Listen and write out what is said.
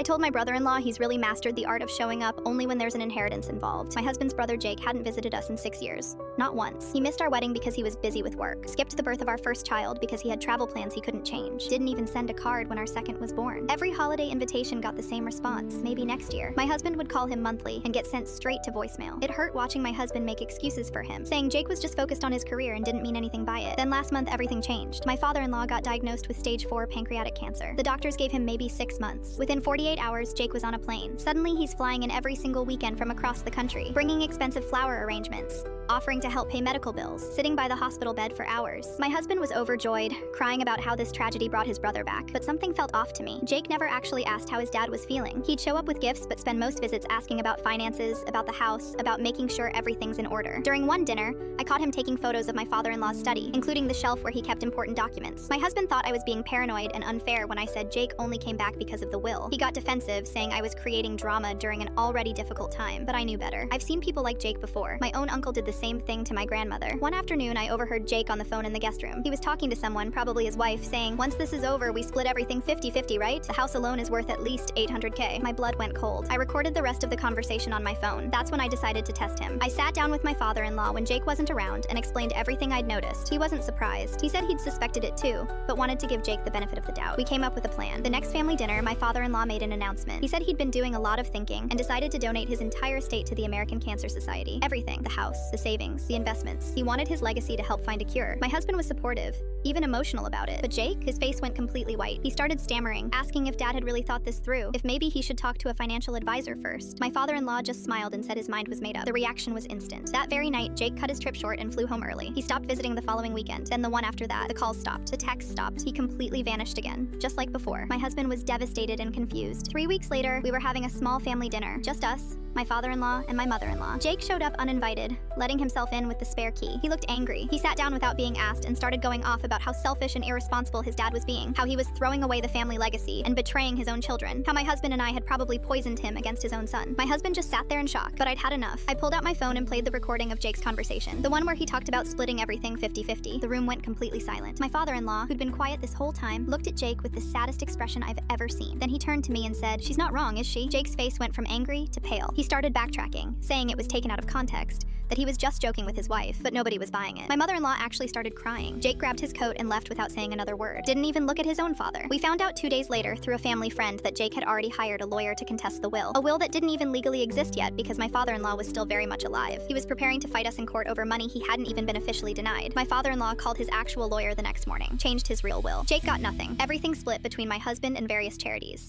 I told my brother-in-law he's really mastered the art of showing up only when there's an inheritance involved. My husband's brother Jake hadn't visited us in 6 years. Not once. He missed our wedding because he was busy with work. Skipped the birth of our first child because he had travel plans he couldn't change. Didn't even send a card when our second was born. Every holiday invitation got the same response, maybe next year. My husband would call him monthly and get sent straight to voicemail. It hurt watching my husband make excuses for him, saying Jake was just focused on his career and didn't mean anything by it. Then last month, everything changed. My father-in-law got diagnosed with stage 4 pancreatic cancer. The doctors gave him maybe 6 months. Within 48 hours, Jake was on a plane. Suddenly, he's flying in every single weekend from across the country, bringing expensive flower arrangements, offering to help pay medical bills, sitting by the hospital bed for hours. My husband was overjoyed, crying about how this tragedy brought his brother back, but something felt off to me. Jake never actually asked how his dad was feeling. He'd show up with gifts but spend most visits asking about finances, about the house, about making sure everything's in order. During one dinner, I caught him taking photos of my father-in-law's study, including the shelf where he kept important documents. My husband thought I was being paranoid and unfair when I said Jake only came back because of the will. He got defensive, saying I was creating drama during an already difficult time, but I knew better. I've seen people like Jake before. My own uncle did the same thing to my grandmother. One afternoon, I overheard Jake on the phone in the guest room. He was talking to someone, probably his wife, saying, "Once this is over, we split everything 50-50, right? The house alone is worth at least $800K. My blood went cold. I recorded the rest of the conversation on my phone. That's when I decided to test him. I sat down with my father-in-law when Jake wasn't around and explained everything I'd noticed. He wasn't surprised. He said he'd suspected it too, but wanted to give Jake the benefit of the doubt. We came up with a plan. The next family dinner, my father-in-law made an announcement. He said he'd been doing a lot of thinking and decided to donate his entire estate to the American Cancer Society. Everything. The house, the savings, the investments. He wanted his legacy to help find a cure. My husband was supportive, even emotional about it. But Jake, his face went completely white. He started stammering, asking if Dad had really thought this through, if maybe he should talk to a financial advisor first. My father-in-law just smiled and said his mind was made up. The reaction was instant. That very night, Jake cut his trip short and flew home early. He stopped visiting the following weekend. Then the one after that, the calls stopped. The texts stopped. He completely vanished again, just like before. My husband was devastated and confused. 3 weeks later, we were having a small family dinner. Just us, my father-in-law, and my mother-in-law. Jake showed up uninvited, letting himself in with the spare key. He looked angry. He sat down without being asked and started going off about how selfish and irresponsible his dad was being, how he was throwing away the family legacy and betraying his own children, how my husband and I had probably poisoned him against his own son. My husband just sat there in shock, but I'd had enough. I pulled out my phone and played the recording of Jake's conversation, the one where he talked about splitting everything 50-50. The room went completely silent. My father-in-law, who'd been quiet this whole time, looked at Jake with the saddest expression I've ever seen. Then he turned to me and said, "She's not wrong, is she?" Jake's face went from angry to pale. He started backtracking, saying it was taken out of context, that he was just joking with his wife, but nobody was buying it. My mother-in-law actually started crying. Jake grabbed his coat and left without saying another word. Didn't even look at his own father. We found out 2 days later through a family friend that Jake had already hired a lawyer to contest the will. A will that didn't even legally exist yet because my father-in-law was still very much alive. He was preparing to fight us in court over money he hadn't even been officially denied. My father-in-law called his actual lawyer the next morning, changed his real will. Jake got nothing. Everything split between my husband and various charities.